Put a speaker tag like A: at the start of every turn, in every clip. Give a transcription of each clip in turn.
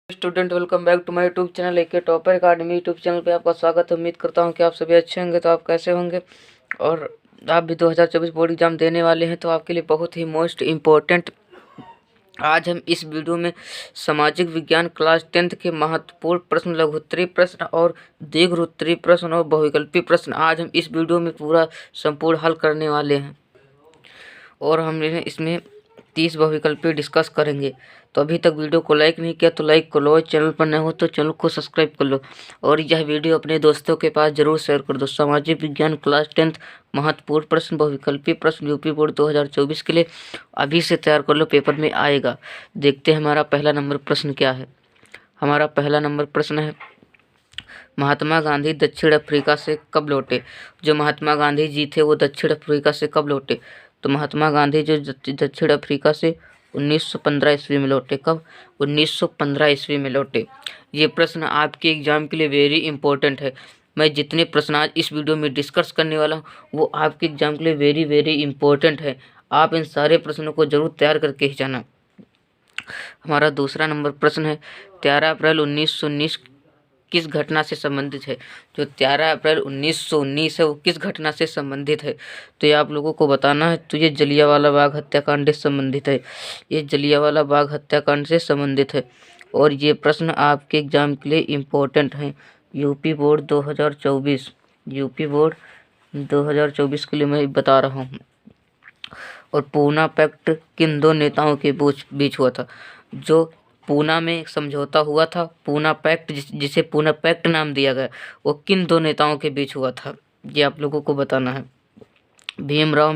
A: Student welcome back to my YouTube channel AK topper academy YouTube channel पे आपका स्वागत है। उम्मीद करता हूं कि आप सभी अच्छे होंगे। तो आप कैसे होंगे और आप भी 2024 बोर्ड एग्जाम देने वाले हैं तो आपके लिए बहुत ही मोस्ट इम्पोर्टेंट आज हम इस वीडियो में सामाजिक विज्ञान क्लास 10th के महत्वपूर्ण प्रश्न, लघुत्तरीय प्रश्न और दीर्घोत्तरीय प्रश्न और बहुविकल्पीय प्रश्न आज हम इस वीडियो में पूरा संपूर्ण हल करने वाले हैं और हम इसमें 30 बहुविकल्पीय डिस्कस करेंगे। तो अभी तक वीडियो को लाइक नहीं किया तो लाइक कर लो, चैनल पर नए हो तो चैनल को सब्सक्राइब कर लो और यह वीडियो अपने दोस्तों के पास जरूर शेयर कर दो। सामाजिक विज्ञान क्लास 10th महत्वपूर्ण प्रश्न, बहुविकल्पीय प्रश्न यूपी बोर्ड 2024 के लिए अभी से तैयार कर लो, पेपर में आएगा। देखते हैं हमारा पहला नंबर प्रश्न क्या है। हमारा पहला नंबर प्रश्न है, महात्मा गांधी दक्षिण अफ्रीका से कब लौटे। जो महात्मा गांधी जी थे वो दक्षिण अफ्रीका से कब लौटे। तो महात्मा गांधी जो दक्षिण अफ्रीका से 1915 ईस्वी में लौटे। कब? 1915 ईस्वी में लौटे। ये प्रश्न आपके एग्जाम के लिए वेरी इंपॉर्टेंट है। मैं जितने प्रश्न आज इस वीडियो में डिस्कस करने वाला हूँ वो आपके एग्जाम के लिए वेरी वेरी इंपॉर्टेंट है। आप इन सारे प्रश्नों को जरूर तैयार करके ही जाना। हमारा दूसरा नंबर प्रश्न है, 13 अप्रैल 1919 किस घटना से संबंधित है। जो 13 अप्रैल 1919 है वो किस घटना से संबंधित है। तो ये आप लोगों को बताना है। तो ये जलियांवाला बाग हत्याकांड से संबंधित है। ये जलियांवाला बाग हत्याकांड से संबंधित है और ये प्रश्न आपके एग्जाम के लिए इम्पोर्टेंट है। यूपी बोर्ड 2024 यूपी बोर्ड 2024 के लिए मैं बता रहा हूँ। और पूना पैक्ट किन दो नेताओं के बीच हुआ था। जो पूना में समझौता हुआ था, पूना पैक्ट जिसे पूना पैक्ट नाम दिया गया, वो किन दो नेताओं के बीच हुआ था, ये आप लोगों को बताना है। भीमराव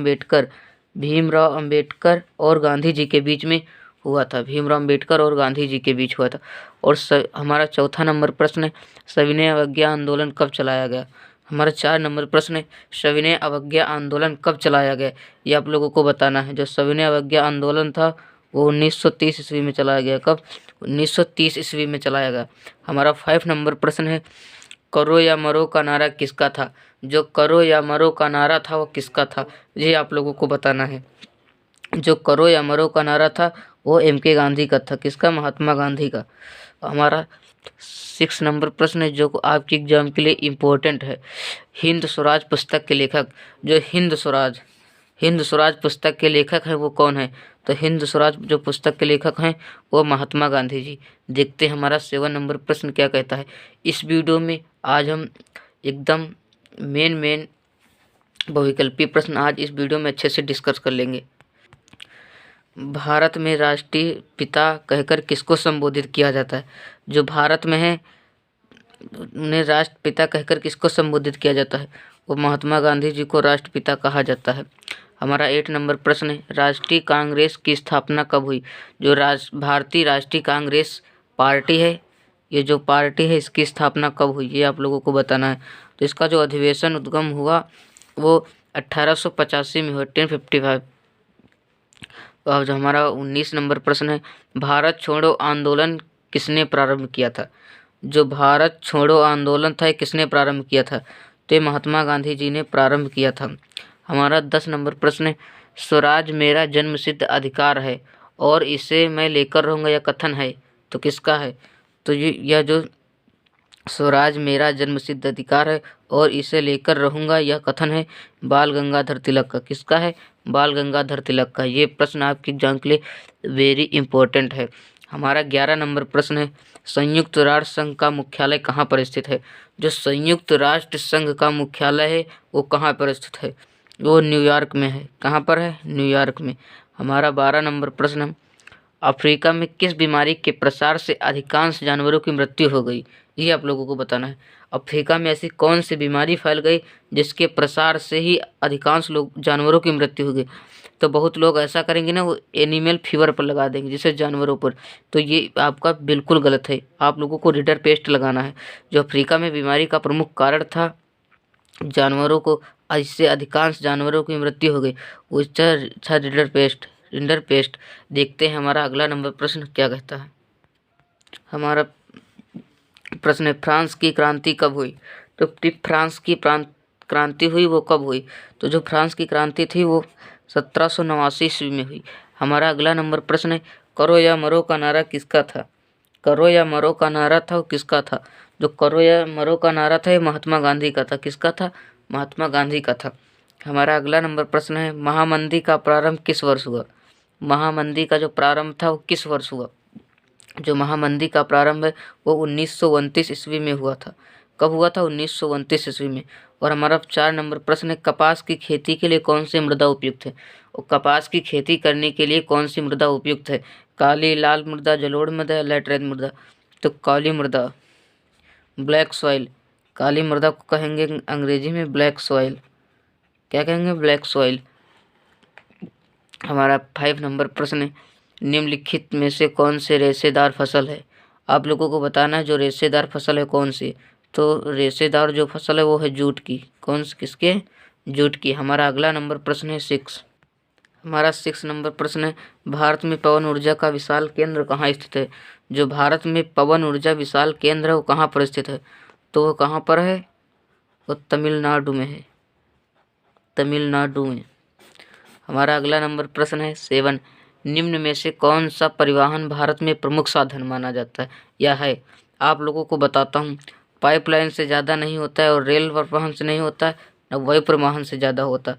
A: अंबेडकर और गांधी जी के बीच में हुआ था। भीमराव अंबेडकर और गांधी जी के बीच हुआ था। और हमारा चौथा नंबर प्रश्न है, सविनय अवज्ञा आंदोलन कब चलाया गया। हमारा 4 नंबर प्रश्न है, सविनय अवज्ञा आंदोलन कब चलाया गया, ये आप लोगों को बताना है। जो सविनय अवज्ञा आंदोलन था वो 1930 ईस्वी में चलाया गया। कब? 1930 ईस्वी में चलाया गया। हमारा 5 नंबर प्रश्न है, करो या मरो का नारा किसका था। जो करो या मरो का नारा था वो किसका था, ये आप लोगों को बताना है। जो करो या मरो का नारा था वो MK गांधी का था। किसका? महात्मा गांधी का। हमारा 6 नंबर प्रश्न है जो आपके एग्जाम के लिए इम्पोर्टेंट है, हिंद स्वराज पुस्तक के लेखक। जो हिंद स्वराज पुस्तक के लेखक हैं वो कौन है। तो हिंद स्वराज जो पुस्तक के लेखक हैं वो महात्मा गांधी जी। देखते हैं हमारा 7 नंबर प्रश्न क्या कहता है। इस वीडियो में आज हम एकदम मेन बहुविकल्पीय प्रश्न आज इस वीडियो में अच्छे से डिस्कस कर लेंगे। भारत में राष्ट्रीय पिता कहकर किसको संबोधित किया जाता है। जो भारत में है उन्हें राष्ट्रपिता कहकर किसको संबोधित किया जाता है, वो महात्मा गांधी जी को राष्ट्रपिता कहा जाता है। हमारा 8 नंबर प्रश्न है, राष्ट्रीय कांग्रेस की स्थापना कब हुई। जो भारतीय राष्ट्रीय कांग्रेस पार्टी है, ये जो पार्टी है इसकी स्थापना कब हुई, ये आप लोगों को बताना है। तो इसका जो अधिवेशन उद्गम हुआ वो 1885 में हुआ, 1055। अब जो हमारा 19 नंबर प्रश्न है, भारत छोड़ो आंदोलन किसने प्रारंभ किया था। जो भारत छोड़ो आंदोलन था किसने प्रारंभ किया था, तो महात्मा गांधी जी ने प्रारंभ किया था। हमारा 10 नंबर प्रश्न है, स्वराज मेरा जन्मसिद्ध अधिकार है और इसे मैं लेकर रहूँगा, यह कथन है, तो किसका है। तो यह जो स्वराज मेरा जन्मसिद्ध अधिकार है और इसे लेकर रहूँगा, यह कथन है बाल गंगाधर तिलक का। किसका है? बाल गंगाधर तिलक का। ये प्रश्न आपके एग्जाम के लिए वेरी इंपॉर्टेंट है। हमारा 11 नंबर प्रश्न है, संयुक्त राष्ट्र संघ का मुख्यालय कहाँ पर स्थित है। जो संयुक्त राष्ट्र संघ का मुख्यालय है वो कहाँ पर स्थित है, वो न्यूयॉर्क में है। कहाँ पर है? न्यूयॉर्क में। हमारा 12 नंबर प्रश्न है, अफ्रीका में किस बीमारी के प्रसार से अधिकांश जानवरों की मृत्यु हो गई, ये आप लोगों को बताना है। अफ्रीका में ऐसी कौन सी बीमारी फैल गई जिसके प्रसार से ही अधिकांश जानवरों की मृत्यु हो गई। तो बहुत लोग ऐसा करेंगे ना, वो एनिमल फीवर पर लगा देंगे जिसे जानवरों पर, तो ये आपका बिल्कुल गलत है। आप लोगों को रिडर पेस्ट लगाना है। जो अफ्रीका में बीमारी का प्रमुख कारण था जानवरों को, इससे अधिकांश जानवरों की मृत्यु हो गई, वो था रिडर पेस्ट। देखते हैं हमारा अगला नंबर प्रश्न क्या कहता है। हमारा प्रश्न है, फ्रांस की क्रांति कब हुई। तो फ्रांस की क्रांति हुई वो कब हुई। तो जो फ्रांस की क्रांति थी वो 1789 ईस्वी में हुई। हमारा अगला नंबर प्रश्न है, करो या मरो का नारा किसका था। करो या मरो का नारा था वो किसका था? जो करो या मरो का नारा था ये महात्मा गांधी का था। किसका था? महात्मा गांधी का था। हमारा अगला नंबर प्रश्न है, महामंदी का प्रारंभ किस वर्ष हुआ? महामंदी का जो प्रारंभ था वो किस वर्ष हुआ? जो महामंदी का प्रारंभ है वो 1929 ईस्वी में हुआ था। कब हुआ था? 1929 ईस्वी में। और हमारा 4 नंबर प्रश्न है, कपास की खेती के लिए कौन सी मृदा उपयुक्त है? और कपास की खेती करने के लिए कौन सी मृदा उपयुक्त है? काली, लाल मृदा, जलोढ़ मृदा, लैटराइट मृदा? तो काली मृदा, ब्लैक सॉइल। काली मृदा को कहेंगे अंग्रेजी में ब्लैक सॉइल। क्या कहेंगे? Black soil. हमारा 5 नंबर प्रश्न है, निम्नलिखित में से कौन से रेशेदार फसल है? आप लोगों को बताना है जो रेशेदार फसल है कौन सी। तो रेशेदार जो फसल है वो है जूट की। कौन सी? किसके? जूट की। हमारा अगला नंबर प्रश्न है 6। हमारा 6 नंबर प्रश्न है, भारत में पवन ऊर्जा का विशाल केंद्र कहाँ स्थित है? जो भारत में पवन ऊर्जा विशाल केंद्र है वो कहाँ पर स्थित है? तो वो कहाँ पर है? वो तमिलनाडु में है। तमिलनाडु में। हमारा अगला नंबर प्रश्न है 7। निम्न में से कौन सा परिवहन भारत में प्रमुख साधन माना जाता है या है? आप लोगों को बताता हूँ, पाइपलाइन से ज़्यादा नहीं होता है और रेल परिवहन से नहीं होता है, न वायु परिवहन से ज़्यादा होता है।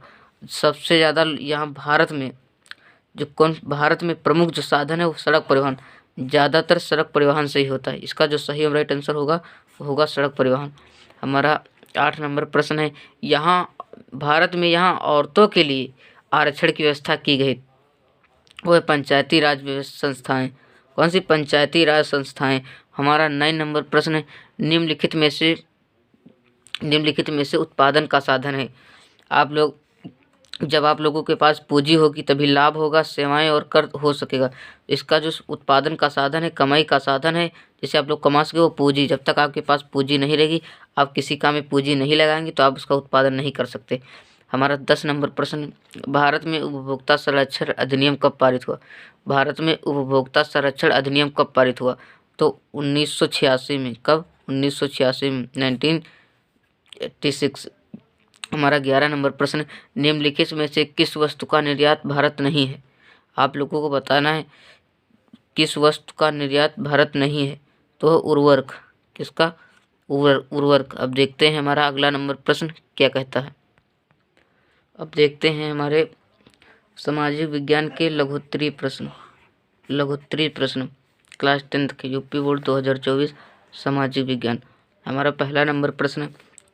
A: सबसे ज़्यादा यहाँ भारत में प्रमुख जो साधन है वो सड़क परिवहन। ज़्यादातर सड़क परिवहन से ही होता है। इसका जो सही और राइट आंसर होगा वो होगा सड़क परिवहन। हमारा 8 नंबर प्रश्न है, भारत में औरतों के लिए आरक्षण की व्यवस्था की गई, वो है पंचायती राज संस्थाएं। कौन सी? पंचायती राज संस्थाएं। हमारा 9 नंबर प्रश्न है, निम्नलिखित में से उत्पादन का साधन है। जब आप लोगों के पास पूंजी होगी तभी लाभ होगा, सेवाएं और कर हो सकेगा। इसका जो उत्पादन का साधन है, कमाई का साधन है, जिसे आप लोग कमा सके वो पूंजी। जब तक आपके पास पूंजी नहीं रहेगी, आप किसी काम में पूंजी नहीं लगाएंगे तो आप उसका उत्पादन नहीं कर सकते। हमारा 10 नंबर प्रश्न, भारत में उपभोक्ता संरक्षण अधिनियम कब पारित हुआ? भारत में उपभोक्ता संरक्षण अधिनियम कब पारित हुआ? तो 1986 में। कब? 1986 में, 1986। हमारा 11 नंबर प्रश्न, निम्नलिखित में से किस वस्तु का निर्यात भारत नहीं है? आप लोगों को बताना है किस वस्तु का निर्यात भारत नहीं है। तो उर्वरक। किसका? उर्वरक। अब देखते हैं हमारा अगला नंबर प्रश्न क्या कहता है। अब देखते हैं हमारे सामाजिक विज्ञान के लघुत्तरीय प्रश्न क्लास 10th के यूपी बोर्ड 2024 सामाजिक विज्ञान। हमारा पहला नंबर प्रश्न,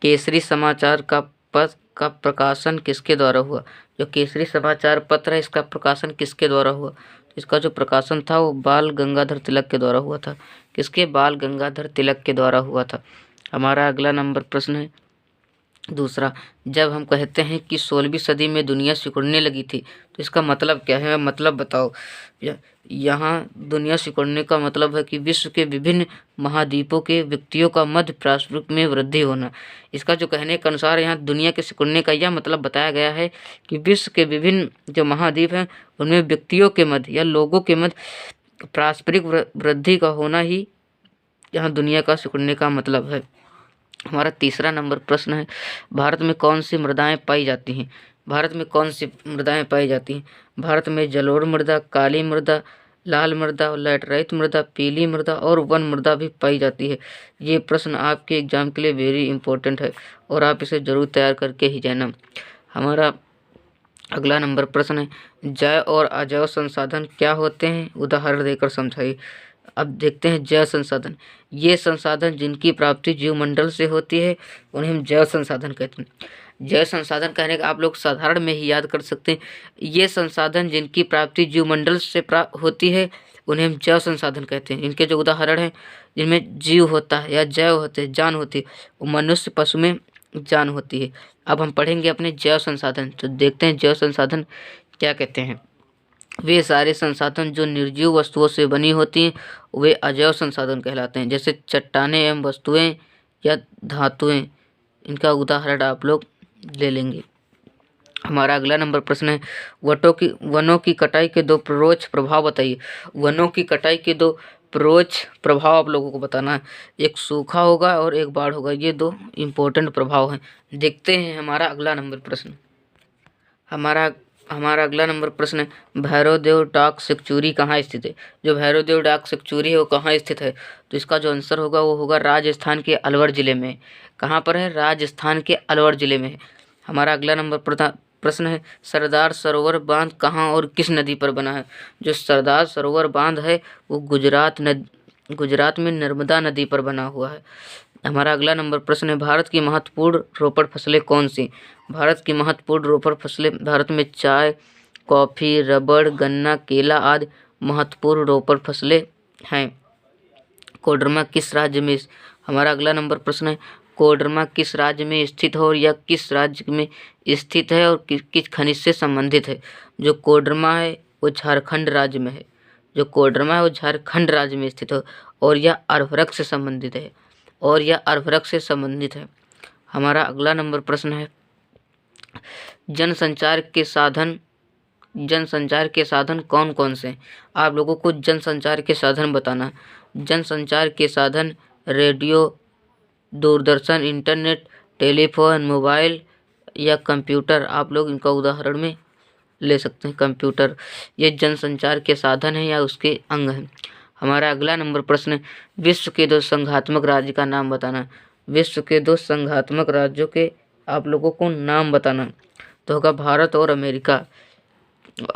A: केसरी समाचार का प्रकाशन किसके द्वारा हुआ? जो केसरी समाचार पत्र है इसका प्रकाशन किसके द्वारा हुआ? इसका जो प्रकाशन था वो बाल गंगाधर तिलक के द्वारा हुआ था। किसके? बाल गंगाधर तिलक के द्वारा हुआ था। हमारा अगला नंबर प्रश्न है दूसरा, जब हम कहते हैं कि 16वीं सदी में दुनिया सिकुड़ने लगी थी तो इसका मतलब क्या है? मतलब बताओ। यहाँ दुनिया सिकुड़ने का मतलब है कि विश्व के विभिन्न महाद्वीपों के व्यक्तियों का मध्य पार्श्विक में वृद्धि होना। इसका जो कहने के अनुसार यहाँ दुनिया के सिकुड़ने का यह मतलब बताया गया है कि विश्व के विभिन्न जो महाद्वीप हैं उनमें व्यक्तियों के मध्य या लोगों के मध्य पारस्परिक वृद्धि का होना ही यहाँ दुनिया का सिकुड़ने का मतलब है। हमारा तीसरा नंबर प्रश्न है, भारत में कौन सी मृदाएं पाई जाती हैं? भारत में कौन सी मृदाएं पाई जाती हैं? भारत में जलोढ़ मृदा, काली मृदा, लाल मृदा, लैटराइट मृदा, पीली मृदा और वन मृदा भी पाई जाती है। ये प्रश्न आपके एग्जाम के लिए वेरी इंपॉर्टेंट है और आप इसे जरूर तैयार करके ही जाना। हमारा अगला नंबर प्रश्न है, जैव और अजैव संसाधन क्या होते हैं? उदाहरण देकर समझाइए। अब देखते हैं जैव संसाधन। ये संसाधन जिनकी प्राप्ति जीवमंडल से होती है उन्हें हम जैव संसाधन कहते हैं। जैव संसाधन कहने का आप लोग साधारण में ही याद कर सकते हैं। ये संसाधन जिनकी प्राप्ति जीवमंडल से प्राप्त होती है उन्हें हम जैव संसाधन कहते हैं। इनके जो उदाहरण हैं जिनमें जीव होता है या जैव होते हैं, जान होती है, वो मनुष्य पशु में जान होती है। अब हम पढ़ेंगे अपने जैव संसाधन। तो देखते हैं जैव संसाधन क्या कहते हैं। वे सारे संसाधन जो निर्जीव वस्तुओं से बनी होती हैं वे अजैव संसाधन कहलाते हैं, जैसे चट्टानें एवं वस्तुएं या धातुएं। इनका उदाहरण आप लोग ले लेंगे। हमारा अगला नंबर प्रश्न है, वनों की कटाई के 2 परोक्ष प्रभाव बताइए। वनों की कटाई के 2 परोक्ष प्रभाव आप लोगों को बताना है। एक सूखा होगा और एक बाढ़ होगा। ये 2 इम्पोर्टेंट प्रभाव हैं। देखते हैं हमारा अगला नंबर प्रश्न। हमारा हमारा अगला नंबर प्रश्न है, भैरवदेव डाक सेक्चुरी कहाँ स्थित है। जो भैरवदेव डाक सेक्चुरी है वो कहाँ स्थित है, तो इसका जो आंसर होगा वो होगा राजस्थान के अलवर जिले में। कहाँ पर है, राजस्थान के अलवर जिले में है। हमारा अगला नंबर प्रश्न है, सरदार सरोवर बांध कहाँ और किस नदी पर बना है। जो सरदार सरोवर बांध है वो गुजरात में नर्मदा नदी पर बना हुआ है। हमारा अगला नंबर प्रश्न है, भारत की महत्वपूर्ण रोपड़ फसलें कौन सी। भारत की महत्वपूर्ण रोपड़ फसलें, भारत में चाय, कॉफ़ी, रबड़, गन्ना, केला आदि महत्वपूर्ण रोपड़ फसलें हैं। कोडरमा किस राज्य में, हमारा अगला नंबर प्रश्न है, कोडरमा किस राज्य में स्थित है और यह किस राज्य में स्थित है और किस खनिज से संबंधित है। जो कोडरमा है वो झारखंड राज्य में है। जो कोडरमा है वो झारखंड राज्य में स्थित है और यह अर्धरक से संबंधित है हमारा अगला नंबर प्रश्न है, जनसंचार के साधन कौन कौन से हैं। आप लोगों को जनसंचार के साधन बताना है। जनसंचार के साधन radio, Doordarshan, internet, telephone, mobile या कंप्यूटर। आप लोग इनका उदाहरण में ले सकते हैं कंप्यूटर। ये जनसंचार के साधन हैं या उसके अंग हैं। हमारा अगला नंबर प्रश्न है, विश्व के 2 संघात्मक राज्य का नाम बताना। विश्व के 2 संघात्मक राज्यों के आप लोगों को नाम बताना, तो होगा भारत और अमेरिका।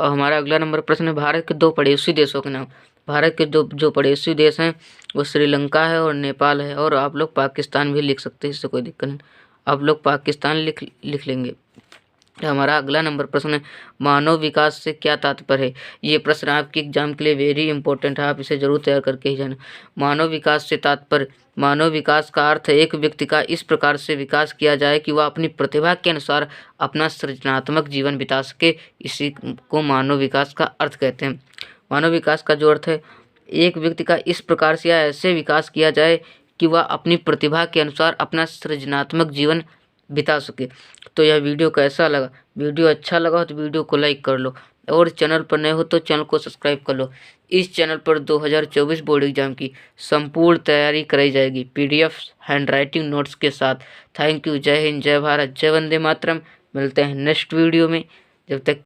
A: हमारा अगला नंबर प्रश्न है, भारत के 2 पड़ोसी देशों के नाम। भारत के जो पड़ोसी देश हैं वो श्रीलंका है और नेपाल है, और आप लोग पाकिस्तान भी लिख सकते हैं, इससे कोई दिक्कत नहीं, आप लोग पाकिस्तान लिख लेंगे। हमारा अगला नंबर प्रश्न है, मानव विकास से क्या तात्पर्य है। ये प्रश्न आपके एग्जाम के लिए वेरी इंपॉर्टेंट है, आप इसे जरूर तैयार करके ही जाना। मानव विकास से तात्पर्य, मानव विकास का अर्थ है एक व्यक्ति का इस प्रकार से विकास किया जाए कि वह अपनी प्रतिभा के अनुसार अपना सृजनात्मक जीवन बिता सके। इसी को मानव विकास का अर्थ कहते हैं। मानव विकास का जो अर्थ है, एक व्यक्ति का इस प्रकार से या ऐसे विकास किया जाए कि वह अपनी प्रतिभा के अनुसार अपना सृजनात्मक जीवन बिता सके। तो यह वीडियो कैसा लगा, वीडियो अच्छा लगा हो तो वीडियो को लाइक कर लो, और चैनल पर नए हो तो चैनल को सब्सक्राइब कर लो। इस चैनल पर 2024 बोर्ड एग्जाम की संपूर्ण तैयारी कराई जाएगी PDF हैंडराइटिंग नोट्स के साथ। Thank you. जय हिंद, जय भारत, जय वंदे मातरम। मिलते हैं नेक्स्ट वीडियो में, जब तक